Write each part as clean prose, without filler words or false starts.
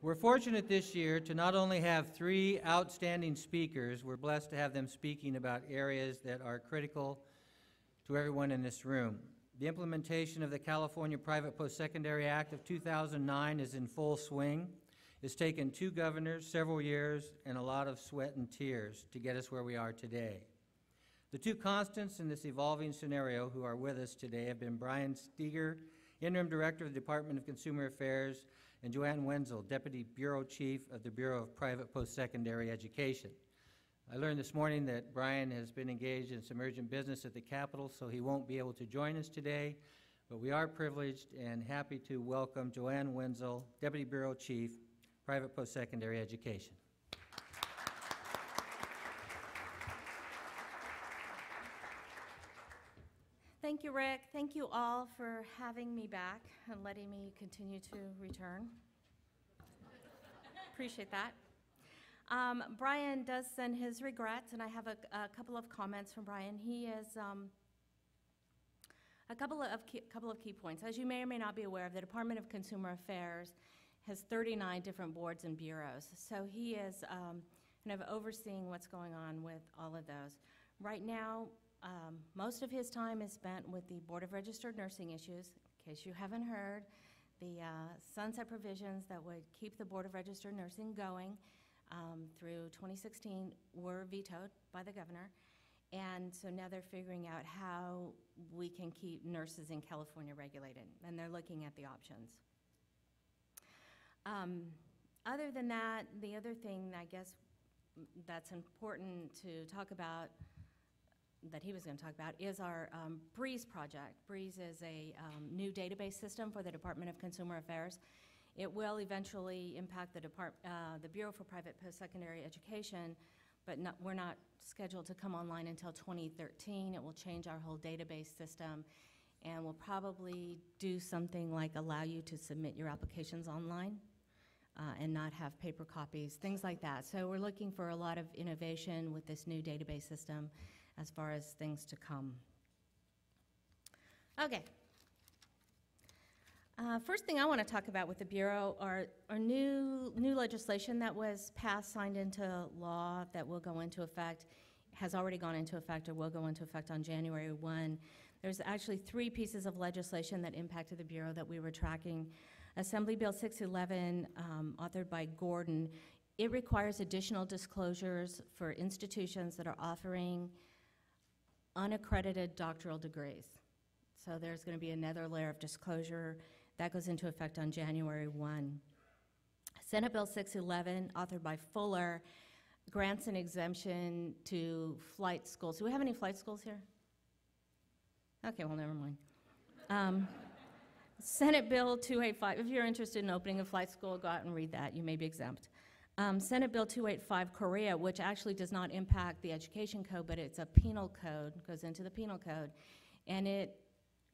We're fortunate this year to not only have 3 outstanding speakers, we're blessed to have them speaking about areas that are critical to everyone in this room. The implementation of the California Private Post-Secondary Act of 2009 is in full swing. It's taken 2 governors, several years, and a lot of sweat and tears to get us where we are today. The 2 constants in this evolving scenario who are with us today have been Brian Steger, Interim Director of the Department of Consumer Affairs, and Joanne Wenzel, Deputy Bureau Chief of the Bureau of Private Post-Secondary Education. I learned this morning that Brian has been engaged in some urgent business at the Capitol, so he won't be able to join us today, but we are privileged and happy to welcome Joanne Wenzel, Deputy Bureau Chief, Private Post-Secondary Education. Thank you, Rick. Thank you all for having me back and letting me continue to return. Appreciate that. Brian does send his regrets, and I have a couple of comments from Brian. He is a couple of key points. As you may or may not be aware of, the Department of Consumer Affairs has 39 different boards and bureaus. So he is kind of overseeing what's going on with all of those. Right now, most of his time is spent with the Board of Registered Nursing Issues. In case you haven't heard, the sunset provisions that would keep the Board of Registered Nursing going through 2016 were vetoed by the governor. And so now they're figuring out how we can keep nurses in California regulated, and they're looking at the options. Other than that, the other thing I guess that's important to talk about that he was going to talk about is our BREEZE project. BREEZE is a new database system for the Department of Consumer Affairs. It will eventually impact the Bureau for Private Post-Secondary Education, but we're not scheduled to come online until 2013. It will change our whole database system, and we'll probably do something like allow you to submit your applications online and not have paper copies, things like that. So we're looking for a lot of innovation with this new database system as far as things to come. Okay. First thing I want to talk about with the Bureau are new legislation that was passed, signed into law that will go into effect, has already gone into effect or will go into effect on January 1. There's actually 3 pieces of legislation that impacted the Bureau that we were tracking. Assembly Bill 611, authored by Gordon, it requires additional disclosures for institutions that are offering unaccredited doctoral degrees. So there's going to be another layer of disclosure that goes into effect on January 1. Senate Bill 611, authored by Fuller, grants an exemption to flight schools. Do we have any flight schools here? Okay, well, never mind. Senate Bill 285, if you're interested in opening a flight school, go out and read that. You may be exempt. Senate Bill 285, Korea, which actually does not impact the education code, but it's a penal code, goes into the penal code, and it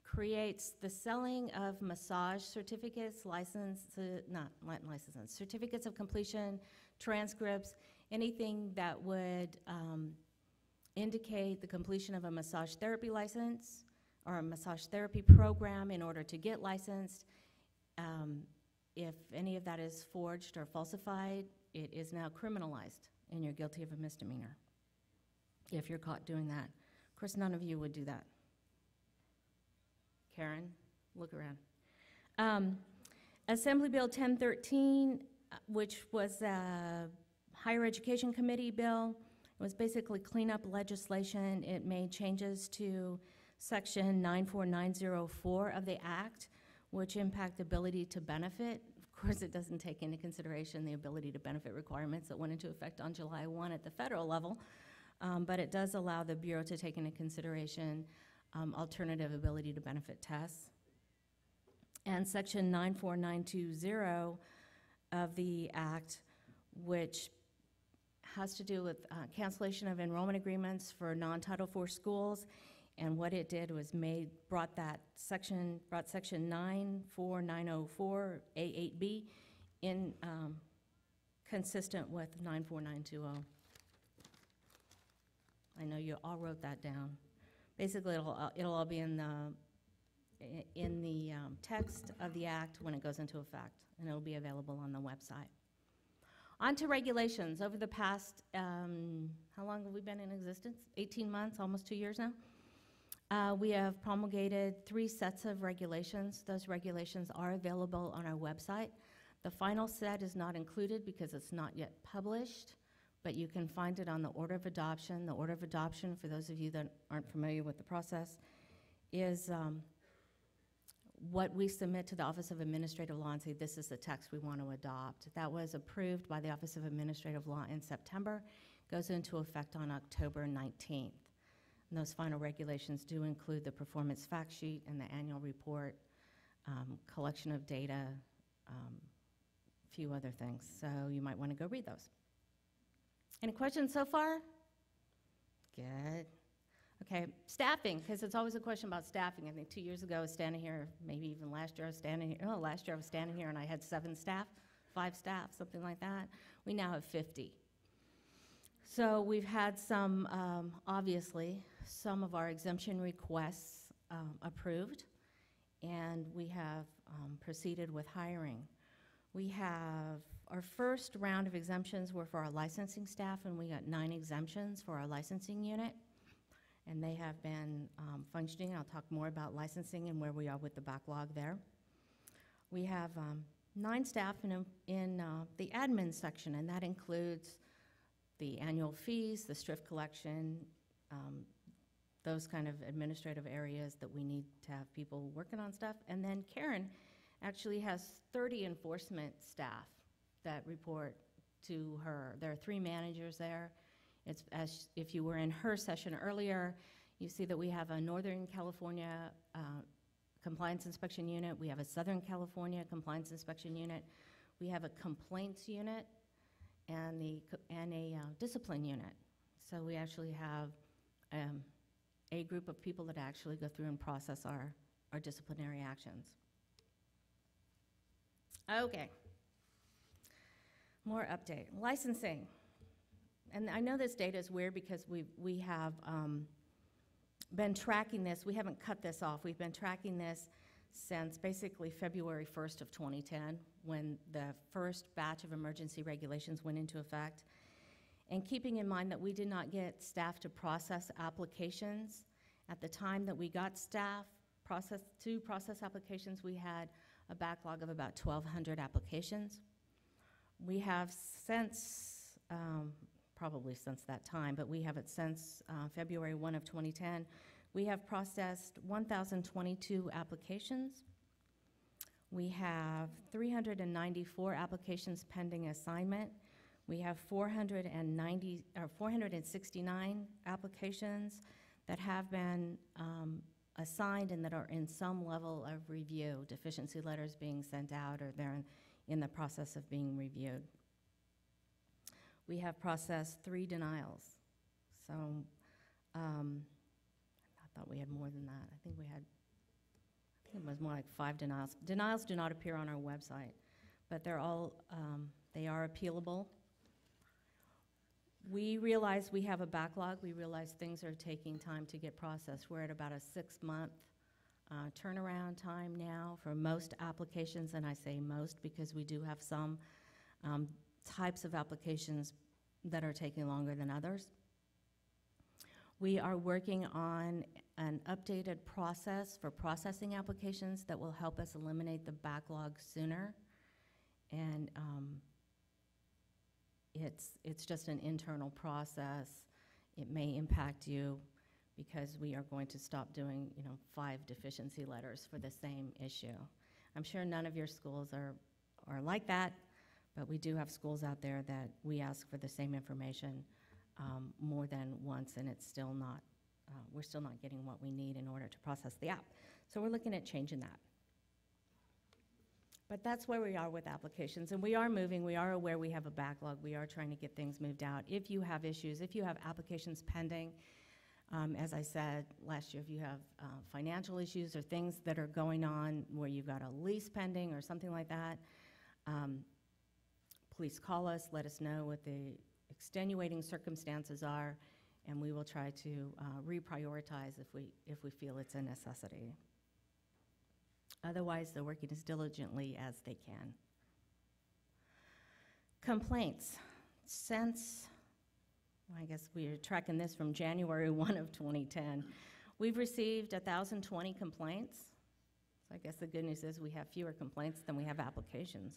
creates the selling of massage certificates, certificates of completion, transcripts, anything that would indicate the completion of a massage therapy license or a massage therapy program in order to get licensed. If any of that is forged or falsified, it is now criminalized, and you're guilty of a misdemeanor if you're caught doing that. Of course, none of you would do that. Karen, look around. Assembly Bill 1013, which was a Higher Education Committee bill, it was basically cleanup legislation. It made changes to Section 94904 of the Act, which impact the ability to benefit. Of course, it doesn't take into consideration the ability to benefit requirements that went into effect on July 1 at the federal level, but it does allow the Bureau to take into consideration alternative ability to benefit tests. And Section 94920 of the Act, which has to do with cancellation of enrollment agreements for non-Title IV schools. And what it did was brought section 94904 A8B in consistent with 94920. I know you all wrote that down. Basically, it'll all be in the text of the act when it goes into effect, and it'll be available on the website. On to regulations. Over the past, how long have we been in existence? 18 months, almost 2 years now. We have promulgated 3 sets of regulations. Those regulations are available on our website. The final set is not included because it's not yet published, but you can find it on the order of adoption. The order of adoption, for those of you that aren't familiar with the process, is what we submit to the Office of Administrative Law and say, this is the text we want to adopt. That was approved by the Office of Administrative Law in September, goes into effect on October 19th. And those final regulations do include the performance fact sheet and the annual report, collection of data, a few other things. So you might want to go read those. Any questions so far? Good. Okay, staffing, because it's always a question about staffing. I think 2 years ago I was standing here, maybe even last year I was standing here. Oh, last year I was standing here and I had 7 staff, 5 staff, something like that. We now have 50. So we've had some, obviously, some of our exemption requests approved, and we have proceeded with hiring. We have, our first round of exemptions were for our licensing staff, and we got 9 exemptions for our licensing unit. And they have been functioning. I'll talk more about licensing and where we are with the backlog there. We have 9 staff in the admin section, and that includes the annual fees, the thrift collection, those kind of administrative areas that we need to have people working on stuff. And then Karen actually has 30 enforcement staff that report to her. There are 3 managers there. It's as if you were in her session earlier, you see that we have a Northern California compliance inspection unit. We have a Southern California compliance inspection unit. We have a complaints unit and a discipline unit. So we actually have a group of people that actually go through and process our disciplinary actions. Okay. More update. Licensing. And I know this data is weird because we have been tracking this. We haven't cut this off. We've been tracking this since basically February 1st of 2010, when the first batch of emergency regulations went into effect. And keeping in mind that we did not get staff to process applications, at the time that we got staff to process applications, we had a backlog of about 1,200 applications. We have since, probably since that time, but we have it since February 1 of 2010. We have processed 1,022 applications. We have 394 applications pending assignment. We have 469 applications that have been assigned and that are in some level of review, deficiency letters being sent out or they're in the process of being reviewed. We have processed 3 denials. So I thought we had more than that. I think it was more like 5 denials. Denials do not appear on our website, but they're all, they are appealable. We realize we have a backlog. We realize things are taking time to get processed. We're at about a 6-month turnaround time now for most applications, and I say most because we do have some types of applications that are taking longer than others. We are working on an updated process for processing applications that will help us eliminate the backlog sooner. And it's just an internal process. It may impact you because we are going to stop doing 5 deficiency letters for the same issue. I'm sure none of your schools are like that, but we do have schools out there that we ask for the same information more than once, and it's still not, we're still not getting what we need in order to process the app. So we're looking at changing that. But that's where we are with applications, and we are moving. We are aware we have a backlog. We are trying to get things moved out. If you have issues, if you have applications pending, as I said last year, if you have financial issues or things that are going on where you've got a lease pending or something like that, please call us, let us know what the extenuating circumstances are, and we will try to reprioritize if we feel it's a necessity. Otherwise, they're working as diligently as they can. Complaints. Since, I guess we're tracking this from January 1 of 2010, we've received 1,020 complaints. So I guess the good news is we have fewer complaints than we have applications.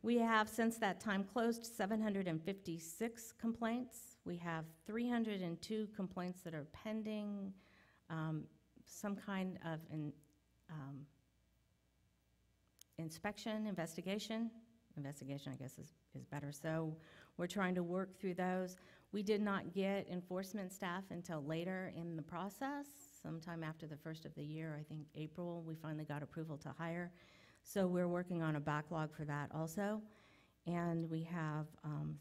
We have, since that time, closed 756 complaints. We have 302 complaints that are pending some kind of inspection, investigation. Investigation, I guess, is better. So we're trying to work through those. We did not get enforcement staff until later in the process, sometime after the first of the year, I think April, we finally got approval to hire. So we're working on a backlog for that also. And we have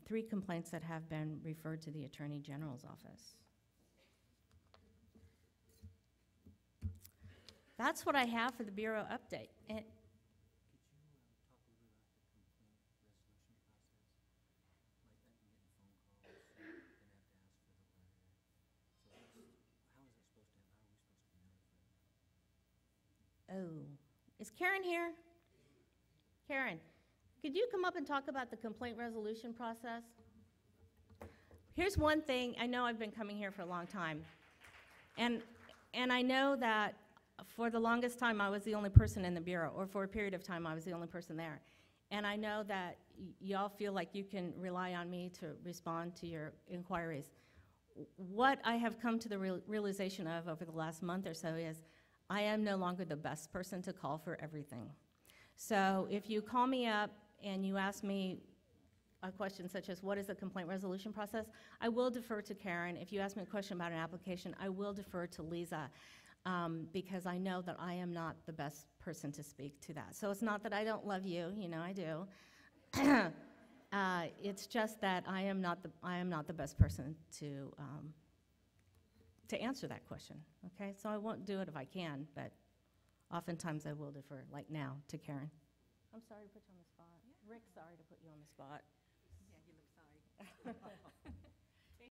3 complaints that have been referred to the Attorney General's office. That's what I have for the Bureau update. And oh, is Karen here? Karen, could you come up and talk about the complaint resolution process? Here's one thing, I know I've been coming here for a long time, and I know that for the longest time I was the only person in the Bureau, or for a period of time I was the only person there. And I know that y'all feel like you can rely on me to respond to your inquiries. What I have come to the realization of over the last month or so is I am no longer the best person to call for everything. So if you call me up and you ask me a question such as what is the complaint resolution process, I will defer to Karen. If you ask me a question about an application, I will defer to Lisa because I know that I am not the best person to speak to that. So it's not that I don't love you, you know I do. It's just that I am not the best person to answer that question, okay? So I won't do it if I can, but oftentimes I will defer, like now, to Karen. I'm sorry to put you on the spot. Yeah. Rick's sorry to put you on the spot. Yeah, you look sorry.